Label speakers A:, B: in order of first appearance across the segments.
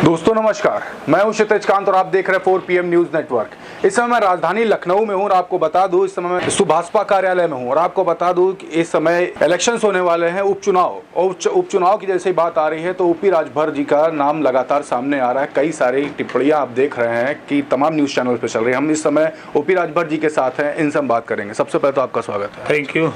A: दोस्तों नमस्कार, मैं हूं क्षितिज कांत और आप देख रहे हैं 4 PM न्यूज नेटवर्क। इस समय मैं राजधानी लखनऊ में हूं और आपको बता दूं इस समय मैं सुभाषपा कार्यालय में हूं और आपको बता दूं कि इस समय इलेक्शंस होने वाले हैं, उपचुनाव। और उपचुनाव की जैसे ही बात आ रही है तो ओपी राजभर जी का नाम लगातार सामने आ रहा है। कई सारी टिप्पणियां आप देख रहे हैं कि तमाम न्यूज चैनल पर चल रही है। हम इस समय ओपी राजभर जी के साथ हैं, इनसे हम बात करेंगे। सबसे पहले तो आपका स्वागत है।
B: Thank you.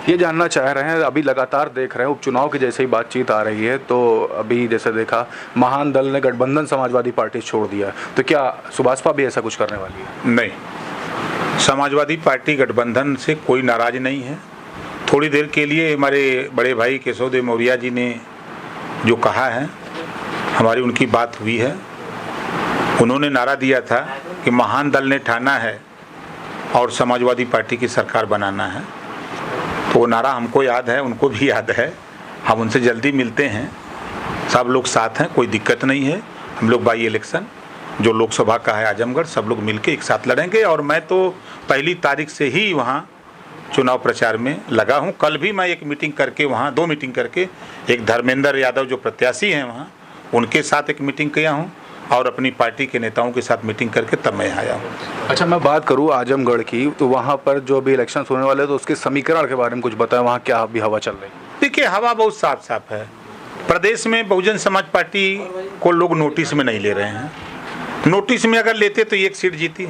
A: ये जानना चाह रहे हैं, अभी लगातार देख रहे हैं उपचुनाव की जैसे ही बातचीत आ रही है तो अभी जैसे देखा महान दल ने गठबंधन समाजवादी पार्टी छोड़ दिया, तो क्या सुभाषपा भी ऐसा कुछ करने वाली है?
B: नहीं, समाजवादी पार्टी गठबंधन से कोई नाराज नहीं है। थोड़ी देर के लिए हमारे बड़े भाई केशवदेव मौर्य जी ने जो कहा है, हमारी उनकी बात हुई है। उन्होंने नारा दिया था कि महान दल ने ठाना है और समाजवादी पार्टी की सरकार बनाना है। तो वो नारा हमको याद है, उनको भी याद है। हम उनसे जल्दी मिलते हैं, सब लोग साथ हैं, कोई दिक्कत नहीं है। हम लोग बाई इलेक्शन जो लोकसभा का है आजमगढ़, सब लोग मिलके एक साथ लड़ेंगे। और मैं तो पहली तारीख से ही वहाँ चुनाव प्रचार में लगा हूँ। कल भी मैं एक मीटिंग करके वहाँ 2 मीटिंग करके, एक धर्मेंद्र यादव जो प्रत्याशी हैं वहाँ, उनके साथ एक मीटिंग किया हूँ और अपनी पार्टी के नेताओं के साथ मीटिंग करके तब मैं आया हूँ।
A: अच्छा, मैं बात करूँ आजमगढ़ की, तो वहाँ पर जो भी इलेक्शन होने वाले तो उसके समीकरण के बारे में कुछ बताएं, वहाँ क्या अभी हवा चल रही?
B: देखिए, हवा बहुत साफ साफ है। प्रदेश में बहुजन समाज पार्टी को लोग नोटिस में नहीं ले रहे हैं। नोटिस में अगर लेते तो 1 सीट जीती,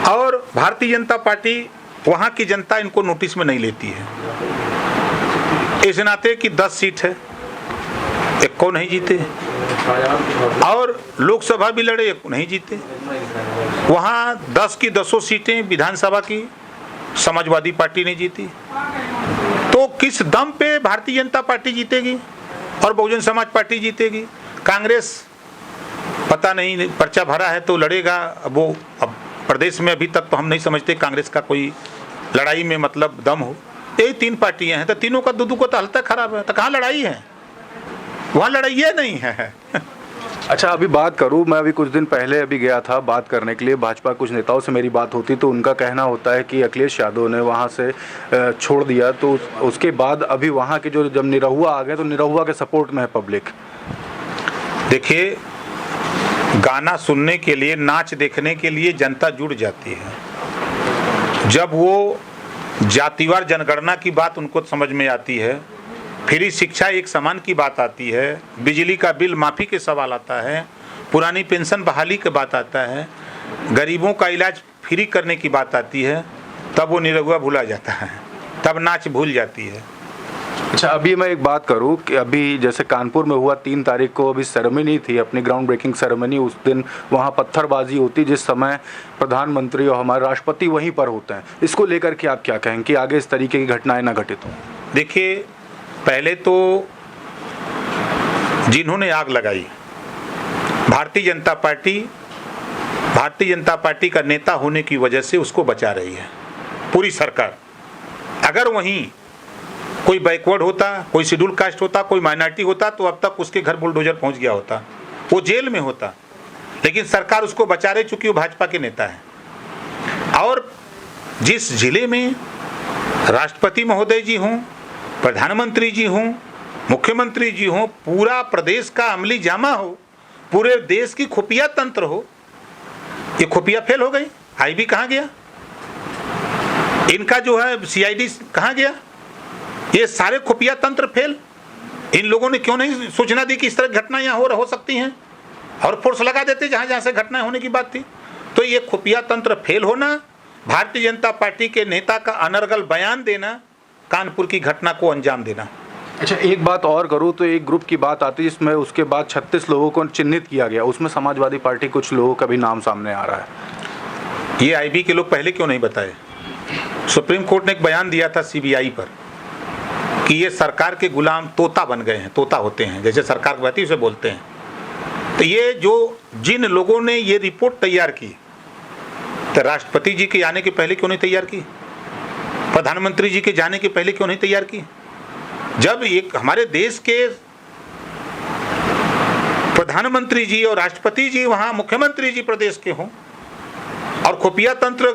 B: और भारतीय जनता पार्टी, वहाँ की जनता इनको नोटिस में नहीं लेती है। इस नाते कि 10 सीट है, 1 को नहीं जीते, और लोकसभा भी लड़े, 1 नहीं जीते। वहाँ 10 की 10 सीटें विधानसभा की समाजवादी पार्टी ने जीती। तो किस दम पे भारतीय जनता पार्टी जीतेगी और बहुजन समाज पार्टी जीतेगी? कांग्रेस पता नहीं, पर्चा भरा है तो लड़ेगा। वो अब प्रदेश में अभी तक तो हम नहीं समझते कांग्रेस का कोई लड़ाई में मतलब दम हो। यही 3 पार्टियां हैं, तो तीनों का दूध को तो हालत खराब है। तो कहाँ लड़ाई है? वहाँ लड़ाई नहीं है।
A: अच्छा, अभी बात करूं, मैं अभी कुछ दिन पहले अभी गया था बात करने के लिए, भाजपा कुछ नेताओं से मेरी बात होती तो उनका कहना होता है कि अखिलेश यादव ने वहां से छोड़ दिया, तो उसके बाद अभी वहां के जो जब निरहुआ आ गए तो निरहुआ के सपोर्ट में है पब्लिक।
B: देखिए, गाना सुनने के लिए, नाच देखने के लिए जनता जुड़ जाती है। जब वो जातिवार जनगणना की बात उनको समझ में आती है, फ्री शिक्षा एक समान की बात आती है, बिजली का बिल माफ़ी के सवाल आता है, पुरानी पेंशन बहाली की बात आता है, गरीबों का इलाज फ्री करने की बात आती है, तब वो निरहुआ भूला जाता है, तब नाच भूल जाती है।
A: अच्छा, अभी मैं एक बात करूं कि अभी जैसे कानपुर में हुआ 3 तारीख को अभी सेरेमनी थी, अपनी ग्राउंड ब्रेकिंग सेरेमनी। उस दिन वहां पत्थरबाजी होती जिस समय प्रधानमंत्री और हमारे राष्ट्रपति वहीं पर होते हैं। इसको लेकर के आप क्या कहें कि आगे इस तरीके की घटनाएं ना घटित हों?
B: देखिए, पहले तो जिन्होंने आग लगाई, भारतीय जनता पार्टी का नेता होने की वजह से उसको बचा रही है पूरी सरकार। अगर वहीं कोई बैकवर्ड होता, कोई शेड्यूल कास्ट होता, कोई माइनॉरिटी होता, तो अब तक उसके घर बुलडोजर पहुंच गया होता, वो जेल में होता। लेकिन सरकार उसको बचा रही, चूंकि वो भाजपा के नेता है। और जिस जिले में राष्ट्रपति महोदय जी हों, प्रधानमंत्री जी हों, मुख्यमंत्री जी हों, पूरा प्रदेश का अमली जामा हो, पूरे देश की खुफिया तंत्र हो, ये खुफिया फेल हो गई। आईबी कहाँ गया? इनका जो है CID कहाँ गया? ये सारे खुफिया तंत्र फेल। इन लोगों ने क्यों नहीं सूचना दी कि इस तरह घटना यहाँ हो सकती हैं, और फोर्स लगा देते जहाँ जहाँ से घटना होने की बात थी। तो ये खुफिया तंत्र फेल होना, भारतीय जनता पार्टी के नेता का अनर्गल बयान देना, कानपुर की घटना को अंजाम देना।
A: अच्छा, एक बात और करूँ तो एक ग्रुप की बात आती है जिसमें उसके बाद 36 लोगों को चिन्हित किया गया, उसमें समाजवादी पार्टी कुछ लोगों का भी नाम सामने आ रहा है।
B: ये IB के लोग पहले क्यों नहीं बताए? सुप्रीम कोर्ट ने एक बयान दिया था CBI पर कि ये सरकार के गुलाम तोता बन गए हैं, तोता होते हैं, जैसे सरकार कहती है उसे बोलते हैं। तो ये जो जिन लोगों ने ये रिपोर्ट तैयार की, तो राष्ट्रपति जी के आने के पहले क्यों नहीं तैयार की? प्रधानमंत्री जी के जाने के पहले क्यों नहीं तैयार की? जब एक हमारे देश के प्रधानमंत्री जी और राष्ट्रपति जी वहां मुख्यमंत्री जी प्रदेश के हों, और खुफिया तंत्र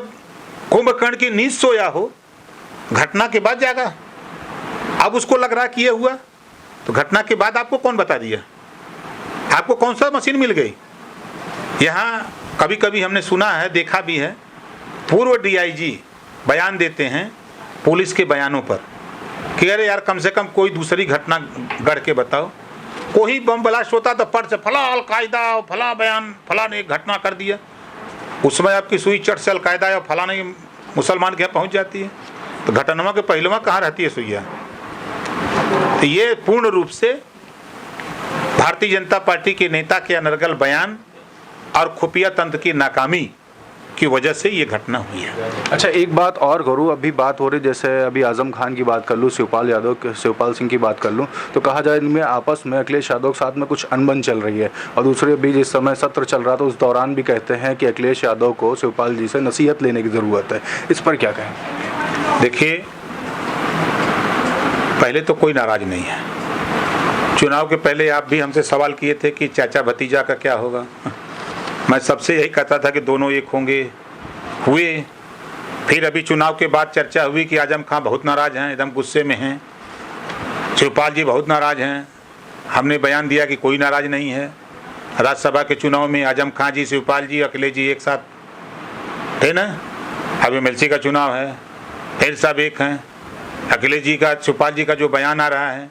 B: कुंभकर्ण की नींद सोया हो, घटना के बाद जागा, अब उसको लग रहा कि ये हुआ, तो घटना के बाद आपको कौन बता दिया? आपको कौन सा मशीन मिल गई? यहाँ कभी कभी हमने सुना है, देखा भी है, पूर्व डीआईजी बयान देते हैं पुलिस के बयानों पर कि अरे यार कम से कम कोई दूसरी घटना गढ़ के बताओ। कोई बम ब्लास्ट होता तो पर्च फला अलकायदा फला बयान फला ने एक घटना कर दिया, उसमें आपकी सुई चट से अलकायदा या फला नहीं मुसलमान के यहाँ पहुँच जाती है, तो घटनाओं के पहलुओं कहाँ रहती है सुइया? तो ये पूर्ण रूप से भारतीय जनता पार्टी के नेता के अनर्गल बयान और खुफिया तंत्र की नाकामी की वजह से ये घटना हुई है।
A: अच्छा, एक बात और करूँ, अभी बात हो रही, जैसे अभी आजम खान की बात कर लूँ, शिवपाल सिंह की बात कर लूँ, तो कहा जाए इनमें आपस में अखिलेश यादव के साथ में कुछ अनबन चल रही है, और दूसरे बीच इस समय सत्र चल रहा था, उस दौरान भी कहते हैं कि अखिलेश यादव को शिवपाल जी से नसीहत लेने की ज़रूरत है। इस पर क्या कहें?
B: देखिए, पहले तो कोई नाराज नहीं है। चुनाव के पहले आप भी हमसे सवाल किए थे कि चाचा भतीजा का क्या होगा। मैं सबसे यही कहता था कि दोनों एक होंगे, हुए। फिर अभी चुनाव के बाद चर्चा हुई कि आजम खां बहुत नाराज हैं, एकदम गुस्से में हैं, शिवपाल जी बहुत नाराज हैं। हमने बयान दिया कि कोई नाराज नहीं है। राज्यसभा के चुनाव में आजम खां जी, शिवपाल जी, अखिलेश जी एक साथ थे ना। अब एमएलसी का चुनाव है, फिर सब एक हैं। अखिलेश जी का, शिवपाल जी का जो बयान आ रहा है,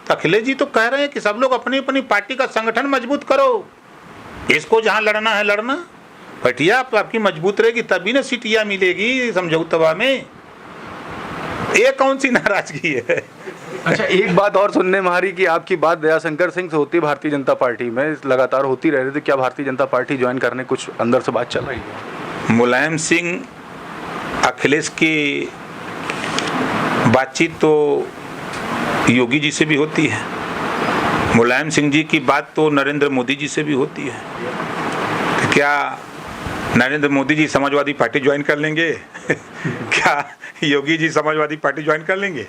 B: तो अखिलेश जी तो कह रहे हैं कि सब लोग अपनी अपनी पार्टी का संगठन मजबूत करो, इसको जहां लड़ना है लड़ना, पटिया आपकी मजबूत रहेगी तभी ना सीटियां मिलेगी समझौता में। ये कौन सी नाराजगी है?
A: अच्छा, एक बात और सुनने में आ रही कि आपकी बात दयाशंकर सिंह से होती भारतीय जनता पार्टी में, लगातार होती रह रही थी, क्या भारतीय जनता पार्टी ज्वाइन करने कुछ अंदर से बात चल रही है?
B: मुलायम सिंह अखिलेश की बातचीत तो योगी जी से भी होती है, मुलायम सिंह जी की बात तो नरेंद्र मोदी जी से भी होती है। तो क्या नरेंद्र मोदी जी समाजवादी पार्टी ज्वाइन कर लेंगे? क्या योगी जी समाजवादी पार्टी ज्वाइन कर लेंगे?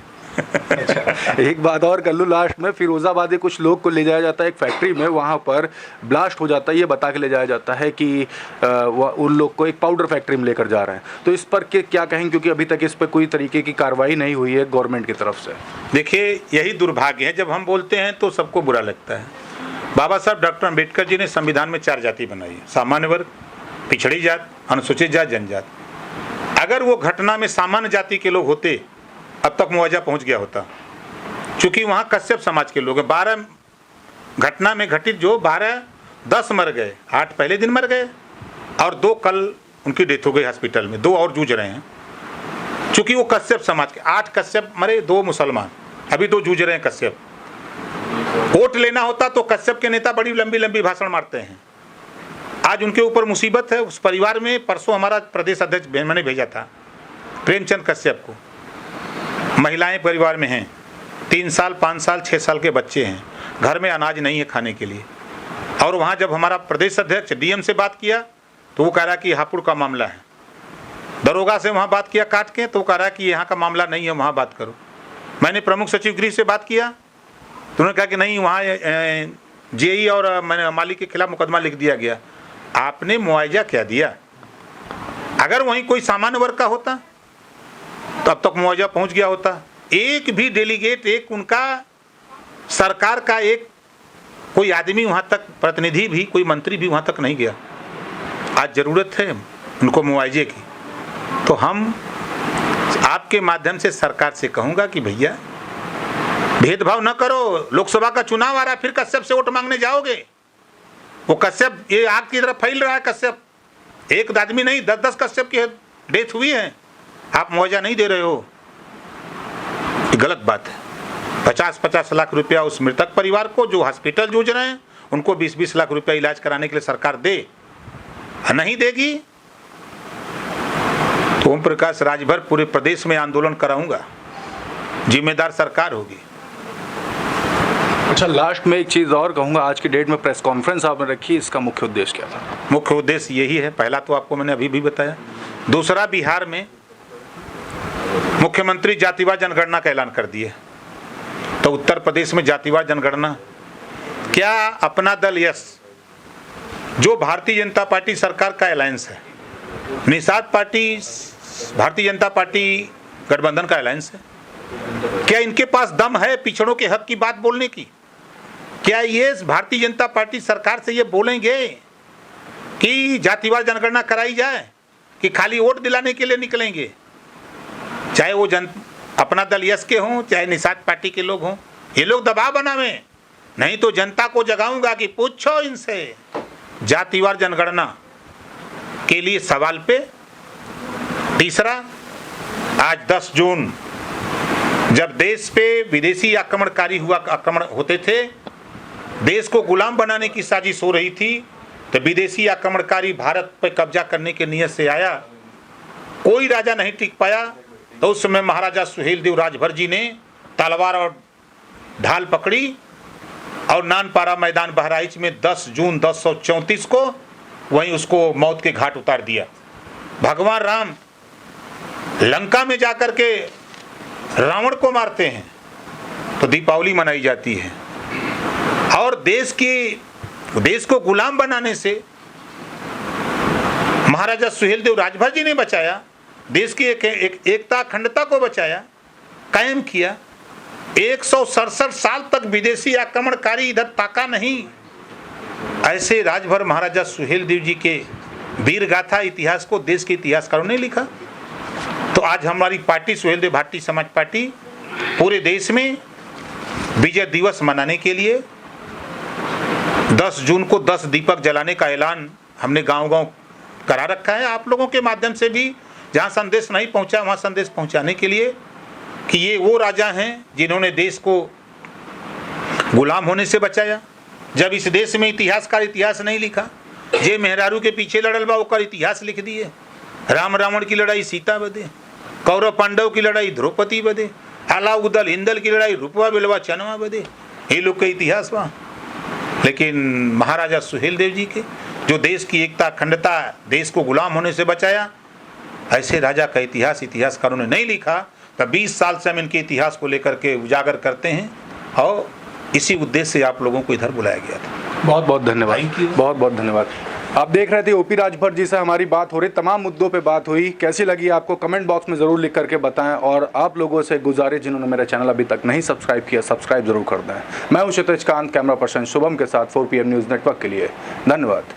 A: एक बात और कर लूँ लास्ट में, फिरोजाबाद कुछ लोग को ले जाया जाता है एक फैक्ट्री में, वहाँ पर ब्लास्ट हो जाता है, ये बता के ले जाया जाता है कि उन लोग को एक पाउडर फैक्ट्री में लेकर जा रहे हैं, तो इस पर क्या कहेंगे, क्योंकि अभी तक इस पर कोई तरीके की कार्रवाई नहीं हुई है गवर्नमेंट की तरफ से।
B: देखिए, यही दुर्भाग्य है, जब हम बोलते हैं तो सबको बुरा लगता है। बाबा साहब डॉक्टर अम्बेडकर जी ने संविधान में 4 जाति बनाई है, सामान्य वर्ग, पिछड़ी जात, अनुसूचित जात, जनजात। अगर वो घटना में सामान्य जाति के लोग होते अब तक मुआवजा पहुंच गया होता, क्योंकि वहाँ कश्यप समाज के लोग हैं। 12 घटना में घटित जो 10 मर गए, 8 पहले दिन मर गए और 2 कल उनकी डेथ हो गई हॉस्पिटल में, 2 और जूझ रहे हैं, क्योंकि वो कश्यप समाज के 8 कश्यप मरे, 2 मुसलमान, अभी 2 जूझ रहे हैं कश्यप। वोट लेना होता तो कश्यप के नेता बड़ी लंबी लंबी भाषण मारते हैं, आज उनके ऊपर मुसीबत है। उस परिवार में परसों हमारा प्रदेश अध्यक्ष मैंने भेजा था प्रेमचंद कश्यप को, महिलाएं परिवार में हैं, 3 साल 5 साल 6 साल के बच्चे हैं, घर में अनाज नहीं है खाने के लिए। और वहाँ जब हमारा प्रदेश अध्यक्ष डीएम से बात किया तो वो कह रहा कि हापुड़ का मामला है। दरोगा से वहाँ बात किया काट के, तो वो कह रहा कि यहाँ का मामला नहीं है, वहाँ बात करो। मैंने प्रमुख सचिव गृह से बात किया तो उन्होंने कहा कि नहीं, वहाँ जेई और मालिक के खिलाफ मुकदमा लिख दिया गया। आपने मुआवजा क्या दिया? अगर वहीं कोई सामान्य वर्ग का होता तो अब तक मुआवजा पहुंच गया होता। एक भी डेलीगेट, एक उनका सरकार का एक कोई आदमी वहां तक, प्रतिनिधि भी, कोई मंत्री भी वहां तक नहीं गया। आज जरूरत है उनको मुआवजे की, तो हम आपके माध्यम से सरकार से कहूंगा कि भैया भेदभाव न करो। लोकसभा का चुनाव आ रहा है, फिर कश्यप से वोट मांगने जाओगे? वो कश्यप, ये आग की तरफ फैल रहा है कश्यप, एक आदमी नहीं 10-10 कश्यप की डेथ हुई है, आप मुआवजा नहीं दे रहे हो, ये गलत बात है। 50-50 लाख रुपया उस मृतक परिवार को जो हॉस्पिटल जूझ रहे हैं उनको 20-20 लाख रुपया इलाज कराने के लिए सरकार दे। नहीं देगी तो ओम प्रकाश राजभर पूरे प्रदेश में आंदोलन कराऊंगा, जिम्मेदार सरकार होगी।
A: अच्छा, लास्ट में एक चीज़ और कहूँगा, आज की डेट में प्रेस कॉन्फ्रेंस आपने रखी, इसका मुख्य उद्देश्य क्या था?
B: मुख्य उद्देश्य यही है, पहला तो आपको मैंने अभी भी बताया, दूसरा बिहार में मुख्यमंत्री जातिवार जनगणना का ऐलान कर दिए, तो उत्तर प्रदेश में जातिवार जनगणना क्या? अपना दल यस, जो भारतीय जनता पार्टी सरकार का अलायंस है, निषाद पार्टी भारतीय जनता पार्टी गठबंधन का अलायंस है, क्या इनके पास दम है पिछड़ों के हक की बात बोलने की? क्या ये भारतीय जनता पार्टी सरकार से ये बोलेंगे कि जातिवार जनगणना कराई जाए, कि खाली वोट दिलाने के लिए निकलेंगे? चाहे वो अपना दल यस के हों, चाहे निषाद पार्टी के लोग हों, ये लोग दबाव बनावें, नहीं तो जनता को जगाऊंगा कि पूछो इनसे जातिवार जनगणना के लिए सवाल पे। तीसरा, आज 10 जून जब देश पे विदेशी आक्रमण होते थे, देश को गुलाम बनाने की साजिश हो रही थी, तो विदेशी आक्रमणकारी भारत पर कब्जा करने के नियत से आया, कोई राजा नहीं टिक पाया। तो उस समय महाराजा सुहेलदेव राजभर जी ने तलवार और ढाल पकड़ी और नानपारा मैदान बहराइच में 10 जून 1034 को वहीं उसको मौत के घाट उतार दिया। भगवान राम लंका में जाकर के रावण को मारते हैं तो दीपावली मनाई जाती है। और देश को गुलाम बनाने से महाराजा सुहेलदेव राजभर जी ने बचाया, देश की एकता अखंडता को बचाया, कायम किया। 167 साल तक विदेशी आक्रमणकारी इधर ताका नहीं। ऐसे राजभर महाराजा सुहेलदेव जी के वीर गाथा इतिहास को देश के इतिहासकारों ने लिखा। तो आज हमारी पार्टी सुहेलदेव भारतीय समाज पार्टी पूरे देश में विजय दिवस मनाने के लिए 10 जून को 10 दीपक जलाने का ऐलान हमने गांव-गांव करा रखा है। आप लोगों के माध्यम से भी जहां संदेश नहीं पहुंचा वहां संदेश पहुंचाने के लिए कि ये वो राजा हैं जिन्होंने देश को गुलाम होने से बचाया। जब इस देश में इतिहासकार इतिहास नहीं लिखा, जे मेहरारू के पीछे लड़ल बा ओकर इतिहास लिख दिए। राम रावण की लड़ाई सीता बदे, कौरव पांडव की लड़ाई द्रौपदी बदे, अलाउद्दीन हिंदल की लड़ाई रुपवा बिलवा चनवा बदे, ये लोग का इतिहास बा। लेकिन महाराजा सुहेलदेव जी के जो देश की एकता अखंडता, देश को गुलाम होने से बचाया, ऐसे राजा का इतिहास इतिहासकारों ने नहीं लिखा। तो 20 साल से हम इनके इतिहास को लेकर के उजागर करते हैं और इसी उद्देश्य से आप लोगों को इधर बुलाया गया था।
A: बहुत बहुत धन्यवाद, बहुत बहुत धन्यवाद। आप देख रहे थे ओपी राजभर जी से हमारी बात हो रही, तमाम मुद्दों पे बात हुई। कैसी लगी आपको कमेंट बॉक्स में ज़रूर लिख करके बताएं और आप लोगों से गुजारिश जिन्होंने मेरा चैनल अभी तक नहीं सब्सक्राइब किया, सब्सक्राइब जरूर कर दें। मैं हूं क्षितिज कांत, कैमरा पर्सन शुभम के साथ 4 PM न्यूज़ नेटवर्क के लिए। धन्यवाद।